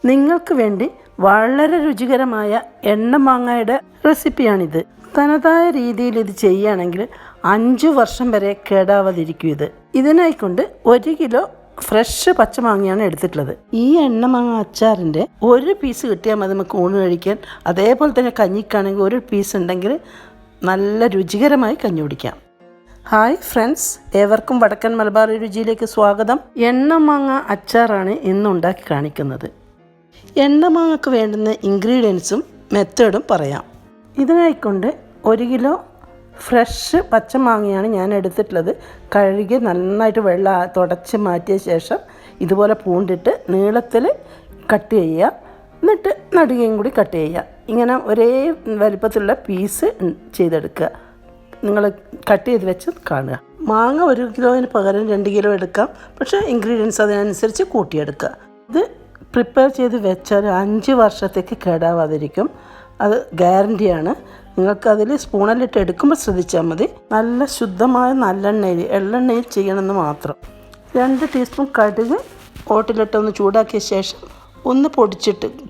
നിങ്ങൾക്ക് വേണ്ടി വളരെ രുചികരമായ എണ്ണമാങ്ങയുടെ റെസിപ്പിയാണിത്. തനതായ രീതിയിൽ ഇത് ചെയ്യുകയാണെങ്കിൽ 5 വർഷം വരെ കേടാവാതിരിക്കും. ഇതിനായിക്കൊണ്ട് 1 കിലോ ഫ്രഷ് പച്ചമാങ്ങയാണ് എടുത്തിട്ടുള്ളത്. ഈ എണ്ണമാങ്ങ അച്ചാറിൻ്റെ 1 പീസ് കിട്ടിയാൽ മതി നമുക്ക് ഊണ് കഴിക്കാൻ. അതേപോലെ തന്നെ കഞ്ഞിക്കാണെങ്കിൽ 1 പീസ് ഉണ്ടെങ്കിൽ നല്ല രുചികരമായി കഞ്ഞി കുടിക്കാം. ഹായ് ഫ്രണ്ട്സ്, ഏവർക്കും വടക്കൻ മലബാർ രുചിയിലേക്ക് സ്വാഗതം. എണ്ണമാങ്ങ അച്ചാറാണ് ഇന്ന് ഉണ്ടാക്കി കാണിക്കുന്നത്. എണ്ണമാങ്ങക്ക് വേണ്ടുന്ന ഇൻഗ്രീഡിയൻസും മെത്തേഡും പറയാം. ഇതിനായിക്കൊണ്ട് 1 കിലോ ഫ്രഷ് പച്ചമാങ്ങയാണ് ഞാൻ എടുത്തിട്ടുള്ളത്. കഴുകി നന്നായിട്ട് വെള്ളം തുടച്ച് മാറ്റിയ ശേഷം ഇതുപോലെ പൂണ്ടിട്ട് നീളത്തിൽ കട്ട് ചെയ്യുക. എന്നിട്ട് നടുകയും കൂടി കട്ട് ചെയ്യുക. ഇങ്ങനെ ഒരേ വലിപ്പത്തിലുള്ള പീസ് ചെയ്തെടുക്കുക. നിങ്ങൾ കട്ട് ചെയ്ത് വെച്ച് കാണുക. മാങ്ങ 1 കിലോന് പകരം 2 കിലോ എടുക്കാം. പക്ഷേ ഇൻഗ്രീഡിയൻസ് അതിനനുസരിച്ച് കൂട്ടിയെടുക്കുക. ഇത് പ്രിപ്പയർ ചെയ്ത് വെച്ചാൽ 5 വർഷത്തേക്ക് കേടാവാതിരിക്കും. അത് ഗ്യാരണ്ടിയാണ്. നിങ്ങൾക്കതിൽ സ്പൂണിലിട്ട് എടുക്കുമ്പോൾ ശ്രദ്ധിച്ചാൽ മതി. നല്ല ശുദ്ധമായ നല്ലെണ്ണയിൽ, എള്ളെണ്ണയിൽ ചെയ്യണമെന്ന് മാത്രം. 2 ടീസ്പൂൺ കടുക് ഓട്ടിലിട്ടൊന്ന് ചൂടാക്കിയ ശേഷം ഒന്ന്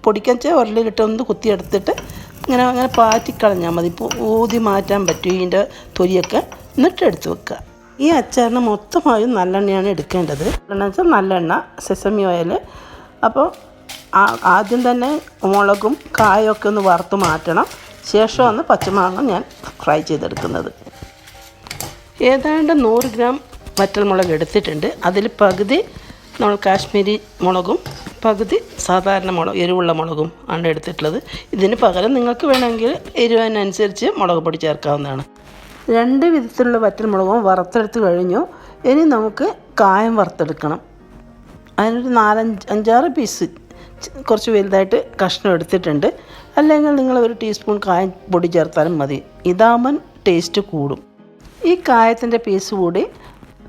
പൊടിക്കാൻ വെച്ചാൽ ഉരലിലിട്ട് ഒന്ന് കുത്തിയെടുത്തിട്ട് അങ്ങനെ പാറ്റിക്കളഞ്ഞാൽ മതി. ഊതി മാറ്റാൻ പറ്റും ഇതിൻ്റെ തൊലിയൊക്കെ. എന്നിട്ട് എടുത്ത് വെക്കുക. ഈ അച്ചാറിന് മൊത്തമായും നല്ലെണ്ണയാണ് എടുക്കേണ്ടത്. എണ്ണ വെച്ചാൽ നല്ലെണ്ണ, സെസമി ഓയിൽ. അപ്പോൾ ആദ്യം തന്നെ മുളകും കായൊക്കെ ഒന്ന് വറുത്ത് മാറ്റണം. ശേഷമാണ് പച്ചമാങ്ങ ഞാൻ ഫ്രൈ ചെയ്തെടുക്കുന്നത്. ഏതാണ്ട് 100 ഗ്രാം വറ്റൽമുളക് എടുത്തിട്ടുണ്ട്. അതിൽ പകുതി നമ്മൾ കാശ്മീരി മുളകും പകുതി സാധാരണ മുളക്, എരിവുള്ള മുളകും ആണ് എടുത്തിട്ടുള്ളത്. ഇതിന് പകരം നിങ്ങൾക്ക് വേണമെങ്കിൽ എരിവിനനുസരിച്ച് മുളക് പൊടി ചേർക്കാവുന്നതാണ്. 2 വിധത്തിലുള്ള വറ്റൽമുളകും വറുത്തെടുത്ത് കഴിഞ്ഞു. ഇനി നമുക്ക് കായം വറുത്തെടുക്കണം. അതിനൊരു 4-5-6 പീസ് കുറച്ച് വലുതായിട്ട് കഷ്ണം എടുത്തിട്ടുണ്ട്. അല്ലെങ്കിൽ നിങ്ങൾ 1 ടീസ്പൂൺ കായം പൊടി ചേർത്താലും മതി. ഇതാകുമ്പം ടേസ്റ്റ് കൂടും. ഈ കായത്തിൻ്റെ പീസ് കൂടി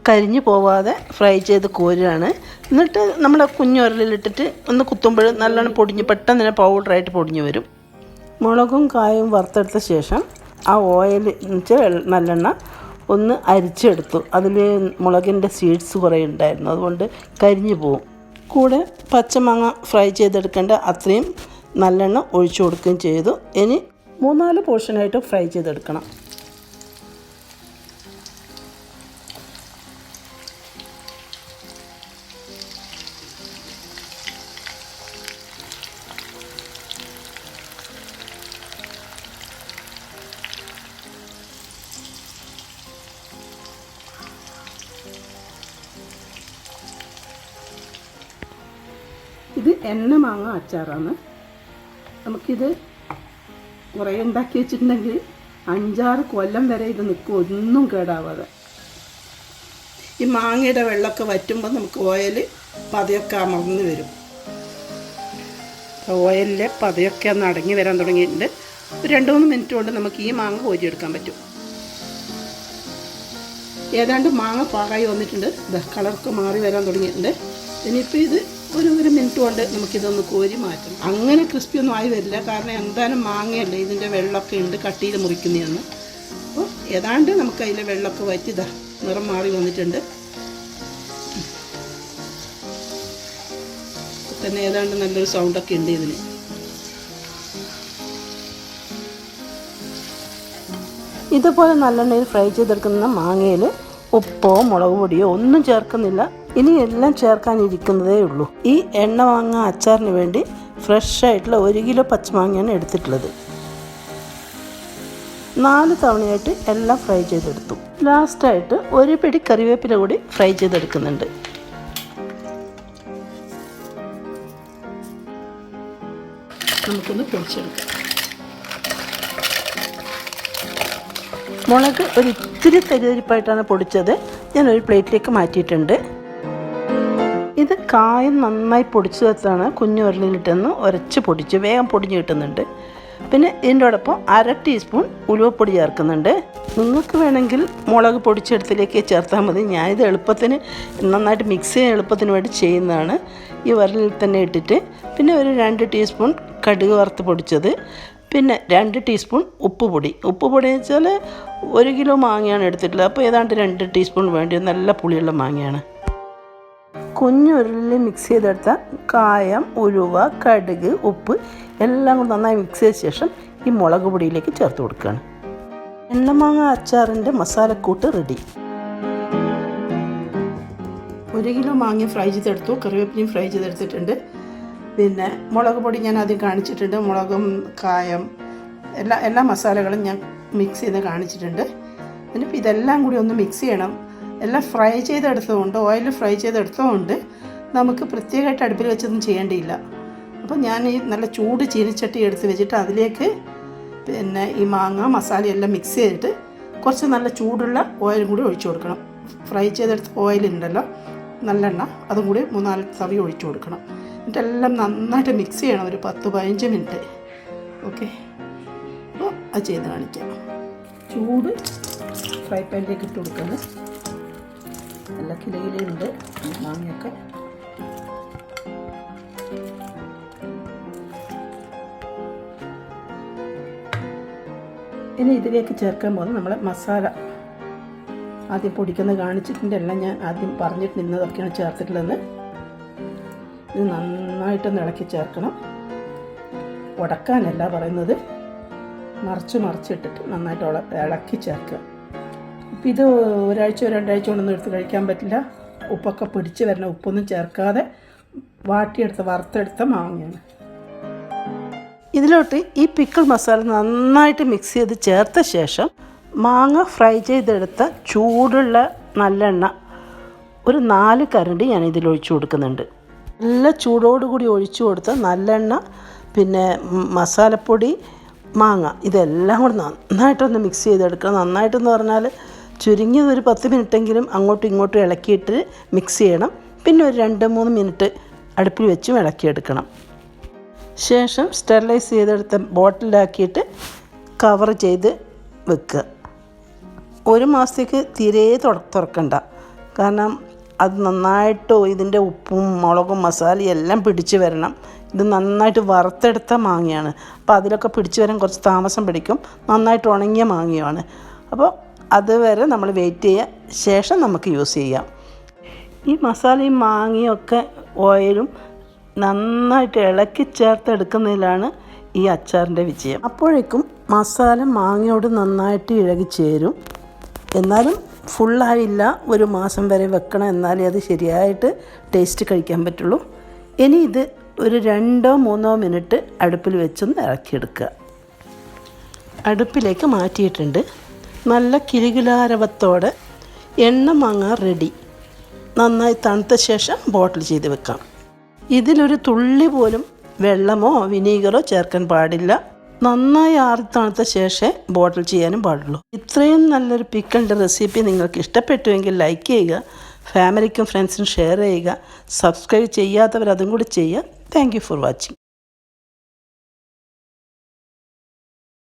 കരിഞ്ഞു പോവാതെ ഫ്രൈ ചെയ്ത് കോരുകയാണ്. എന്നിട്ട് നമ്മുടെ കുഞ്ഞുരലിലിട്ടിട്ട് ഒന്ന് കുത്തുമ്പോൾ നല്ലോണം പെട്ടെന്ന് തന്നെ പൗഡറായിട്ട് പൊടിഞ്ഞു വരും. മുളകും കായവും വറുത്തെടുത്ത ശേഷം ആ ഓയിൽ നല്ലെണ്ണ ഒന്ന് അരിച്ചെടുത്തു. അതിൽ മുളകിൻ്റെ സീഡ്സ് കുറേ ഉണ്ടായിരുന്നു, അതുകൊണ്ട് കരിഞ്ഞു പോവും. കൂടെ പച്ചമാങ്ങ ഫ്രൈ ചെയ്തെടുക്കേണ്ട അത്രയും നല്ലെണ്ണ ഒഴിച്ചു കൊടുക്കുകയും ചെയ്തു. ഇനി 3-4 പോർഷനായിട്ട് ഫ്രൈ ചെയ്തെടുക്കണം. ഇത് എണ്ണമാങ്ങ അച്ചാറാണ്. നമുക്കിത് കുറേ ഉണ്ടാക്കി വെച്ചിട്ടുണ്ടെങ്കിൽ 5-6 കൊല്ലം വരെ ഇത് നിൽക്കും, ഒന്നും കേടാവാതെ. ഈ മാങ്ങയുടെ വെള്ളമൊക്കെ വറ്റുമ്പോൾ നമുക്ക് ഓയിൽ പതയൊക്കെ അമർന്ന് വരും. ഓയിലിലെ പതയൊക്കെ ഒന്ന് അടങ്ങി വരാൻ തുടങ്ങിയിട്ടുണ്ട്. 2-3 മിനിറ്റ് കൊണ്ട് നമുക്ക് ഈ മാങ്ങ കോരിയെടുക്കാൻ പറ്റും. ഏതാണ്ട് മാങ്ങ പാകമായി വന്നിട്ടുണ്ട്. കളറൊക്കെ മാറി വരാൻ തുടങ്ങിയിട്ടുണ്ട്. ഇനിയിപ്പോൾ ഇത് ഒരു മിനിറ്റ് കൊണ്ട് നമുക്കിതൊന്ന് കോരി മാറ്റണം. അങ്ങനെ ക്രിസ്പി ഒന്നും ആയി വരില്ല, കാരണം എന്തായാലും മാങ്ങയല്ലേ, ഇതിൻ്റെ വെള്ളമൊക്കെ ഉണ്ട്, കട്ട് ചെയ്ത് മുറിക്കുന്നതാണ്. അപ്പോൾ ഏതാണ്ട് നമുക്ക് അതിലെ വെള്ളമൊക്കെ വറ്റി നിറം മാറി വന്നിട്ടുണ്ട്. തന്നെ ഏതാണ്ട് നല്ലൊരു സൗണ്ടൊക്കെ ഉണ്ട് ഇതിന്. ഇതുപോലെ നല്ലെണ്ണയിൽ ഫ്രൈ ചെയ്തെടുക്കുന്ന മാങ്ങയിൽ ഉപ്പോ മുളക് പൊടിയോ ഒന്നും ചേർക്കുന്നില്ല. ഇനി എല്ലാം ചേർക്കാനിരിക്കുന്നതേ ഉള്ളൂ. ഈ എണ്ണമാങ്ങ അച്ചാറിന് വേണ്ടി ഫ്രഷ് ആയിട്ടുള്ള 1 കിലോ പച്ചമാങ്ങയാണ് എടുത്തിട്ടുള്ളത്. 4 തവണയായിട്ട് എല്ലാം ഫ്രൈ ചെയ്തെടുത്തു. ലാസ്റ്റായിട്ട് 1 പിടി കറിവേപ്പില കൂടി ഫ്രൈ ചെയ്തെടുക്കുന്നുണ്ട്. നമുക്കൊന്ന് പൊടിച്ചെടുക്കാം. മുളക് ഇത്തിരി തരിതരിപ്പായിട്ടാണ് പൊടിച്ചത്. ഞാനൊരു പ്ലേറ്റിലേക്ക് മാറ്റിയിട്ടുണ്ട്. ഇത് കായം നന്നായി പൊടിച്ചു വെച്ചാണ് കുഞ്ഞു ഉരലിലിട്ടെന്ന് ഉരച്ച് പൊടിച്ച് വേഗം പൊടിഞ്ഞ് കിട്ടുന്നുണ്ട്. പിന്നെ ഇതിൻ്റോടൊപ്പം 1/2 ടീസ്പൂൺ ഉലുവപ്പൊടി ചേർക്കുന്നുണ്ട്. നിങ്ങൾക്ക് വേണമെങ്കിൽ മുളക് പൊടിച്ചെടുത്തിലേക്ക് ചേർത്താൽ മതി. ഞാനിത് എളുപ്പത്തിന് നന്നായിട്ട് മിക്സ് ചെയ്യാൻ എളുപ്പത്തിന് വേണ്ടി ചെയ്യുന്നതാണ്. ഈ ഉരലിൽ തന്നെ ഇട്ടിട്ട് പിന്നെ ഒരു 2 ടീസ്പൂൺ കടുക് വറുത്ത് പൊടിച്ചത്, പിന്നെ 2 ടീസ്പൂൺ ഉപ്പുപൊടി എന്ന് വെച്ചാൽ 1 കിലോ മാങ്ങയാണ് എടുത്തിട്ടുള്ളത്. അപ്പോൾ ഏതാണ്ട് 2 ടീസ്പൂൺ വേണ്ടി. നല്ല പുളിയുള്ള മാങ്ങയാണ്. കുഞ്ഞുരുളിൽ മിക്സ് ചെയ്തെടുത്ത കായം, ഉലുവ, കടുക്, ഉപ്പ് എല്ലാം കൂടി നന്നായി മിക്സ് ചെയ്ത ശേഷം ഈ മുളക് പൊടിയിലേക്ക് ചേർത്ത് കൊടുക്കുകയാണ്. എണ്ണമാങ്ങ അച്ചാറിൻ്റെ മസാലക്കൂട്ട് റെഡി. 1 കിലോ മാങ്ങ ഫ്രൈ ചെയ്തെടുത്തു, കറിവേപ്പിലയും ഫ്രൈ ചെയ്തെടുത്തിട്ടുണ്ട്. പിന്നെ മുളക് പൊടി ഞാൻ ആദ്യം കാണിച്ചിട്ടുണ്ട്. മുളകും കായം എല്ലാ മസാലകളും ഞാൻ മിക്സ് ചെയ്ത് കാണിച്ചിട്ടുണ്ട്. എന്നിട്ട് ഇതെല്ലാം കൂടി ഒന്ന് മിക്സ് ചെയ്യണം. എല്ലാം ഫ്രൈ ചെയ്തെടുത്തതുകൊണ്ട്, ഓയിൽ ഫ്രൈ ചെയ്തെടുത്തതുകൊണ്ട് നമുക്ക് പ്രത്യേകമായിട്ട് അടുപ്പിൽ വെച്ചൊന്നും ചെയ്യേണ്ടിയില്ല. അപ്പോൾ ഞാൻ ഈ നല്ല ചൂട് ചീനിച്ചട്ടി എടുത്ത് വെച്ചിട്ട് അതിലേക്ക് പിന്നെ ഈ മാങ്ങ മസാലയെല്ലാം മിക്സ് ചെയ്തിട്ട് കുറച്ച് നല്ല ചൂടുള്ള ഓയിലും കൂടി ഒഴിച്ചു കൊടുക്കണം. ഫ്രൈ ചെയ്തെടുത്ത ഓയിലുണ്ടല്ലോ, നല്ലെണ്ണ, അതും കൂടി 3-4 തവി ഒഴിച്ചു കൊടുക്കണം. എന്നിട്ടെല്ലാം നന്നായിട്ട് മിക്സ് ചെയ്യണം ഒരു 10-15 മിനിറ്റ്. ഓക്കെ, അപ്പോൾ അത് ചെയ്ത് കാണിക്കാം. ചൂട് ഫ്രൈ പാനിലേക്ക് ഇട്ട് കൊടുക്കുന്നത് നല്ല കിലയിലുണ്ട് മാങ്ങയൊക്കെ. ഇനി ഇതിലേക്ക് ചേർക്കാൻ പോകുന്നത് നമ്മൾ മസാല ആദ്യം പൊടിക്കുന്നത് കാണിച്ചിട്ടുണ്ട്. എല്ലാം ഞാൻ ആദ്യം പറഞ്ഞിട്ട് ഇന്നതൊക്കെയാണ് ചേർത്തിട്ടുള്ളത്. ഇത് നന്നായിട്ടൊന്ന് ഇളക്കി ചേർക്കണം. ഉടക്കാനല്ല പറയുന്നത്, മറിച്ചിട്ടിട്ട് നന്നായിട്ട് ഇളക്കി ചേർക്കുക. ഇപ്പം ഇത് 1-2 ആഴ്ച കൊണ്ടൊന്നും എടുത്ത് കഴിക്കാൻ പറ്റില്ല. ഉപ്പൊക്കെ പിടിച്ച് വരണം. ഉപ്പൊന്നും ചേർക്കാതെ വറുത്തെടുത്ത മാങ്ങയാണ്. ഇതിലോട്ട് ഈ പിക്കിൾ മസാല നന്നായിട്ട് മിക്സ് ചെയ്ത് ചേർത്ത ശേഷം മാങ്ങ ഫ്രൈ ചെയ്തെടുത്ത ചൂടുള്ള നല്ലെണ്ണ ഒരു 4 കരണ്ടി ഞാൻ ഇതിലൊഴിച്ചു കൊടുക്കുന്നുണ്ട്. നല്ല ചൂടോടുകൂടി ഒഴിച്ചു കൊടുത്ത നല്ലെണ്ണ, പിന്നെ മസാലപ്പൊടി, മാങ്ങ, ഇതെല്ലാം കൂടി നന്നായിട്ടൊന്ന് മിക്സ് ചെയ്തെടുക്കണം. നന്നായിട്ടെന്ന് പറഞ്ഞാൽ ചുരുങ്ങിയത് ഒരു 10 മിനിറ്റെങ്കിലും അങ്ങോട്ടും ഇങ്ങോട്ടും ഇളക്കിയിട്ട് മിക്സ് ചെയ്യണം. പിന്നെ ഒരു 2-3 മിനിറ്റ് അടുപ്പിൽ വെച്ചും ഇളക്കിയെടുക്കണം. ശേഷം സ്റ്റെറിലൈസ് ചെയ്തെടുത്ത ബോട്ടിലാക്കിയിട്ട് കവർ ചെയ്ത് വെക്കുക. 1 മാസത്തേക്ക് തീരെ തുറക്കണ്ട. കാരണം അത് നന്നായിട്ട് ഇതിൻ്റെ ഉപ്പും മുളകും മസാലയും എല്ലാം പിടിച്ച് വരണം. ഇത് നന്നായിട്ട് വറുത്തെടുത്ത മാങ്ങയാണ്. അപ്പോൾ അതിലൊക്കെ പിടിച്ച് വരാൻ കുറച്ച് താമസം പിടിക്കും. നന്നായിട്ട് ഉണങ്ങിയ മാങ്ങയാണ്. അപ്പോൾ അതുവരെ നമ്മൾ വെയിറ്റ് ചെയ്യുക. ശേഷം നമുക്ക് യൂസ് ചെയ്യാം. ഈ മസാലയും മാങ്ങയും ഒക്കെ ഓയിലും നന്നായിട്ട് ഇളക്കി ചേർത്തെടുക്കുന്നതിലാണ് ഈ അച്ചാറിൻ്റെ വിജയം. അപ്പോഴേക്കും മസാല മാങ്ങയോട് നന്നായിട്ട് ഇഴകി ചേരും. എന്നാലും ഫുള്ളായില്ല, 1 മാസം വരെ വെക്കണം. എന്നാലേ അത് ശരിയായിട്ട് ടേസ്റ്റ് കഴിക്കാൻ പറ്റുള്ളൂ. ഇനി ഇത് ഒരു 2-3 മിനിറ്റ് അടുപ്പിൽ വെച്ചൊന്ന് ഇറക്കിയെടുക്കുക. അടുപ്പിലേക്ക് മാറ്റിയിട്ടുണ്ട്. നല്ല കിലുകിലാരവത്തോടെ എണ്ണമാങ്ങ റെഡി. നന്നായി തണുത്ത ശേഷം ബോട്ടിൽ ചെയ്ത് വെക്കാം. ഇതിലൊരു തുള്ളി പോലും വെള്ളമോ വിനീഗറോ ചേർക്കാൻ പാടില്ല. നന്നായി ആറി തണുത്ത ശേഷം ബോട്ടിൽ ചെയ്യാനും പാടുള്ളൂ. ഇത്രയും നല്ലൊരു പിക്കിളിൻ്റെ റെസിപ്പി നിങ്ങൾക്ക് ഇഷ്ടപ്പെട്ടുവെങ്കിൽ ലൈക്ക് ചെയ്യുക, ഫാമിലിക്കും ഫ്രണ്ട്സിനും ഷെയർ ചെയ്യുക, സബ്സ്ക്രൈബ് ചെയ്യാത്തവർ അതും കൂടി ചെയ്യുക. Thank you for watching.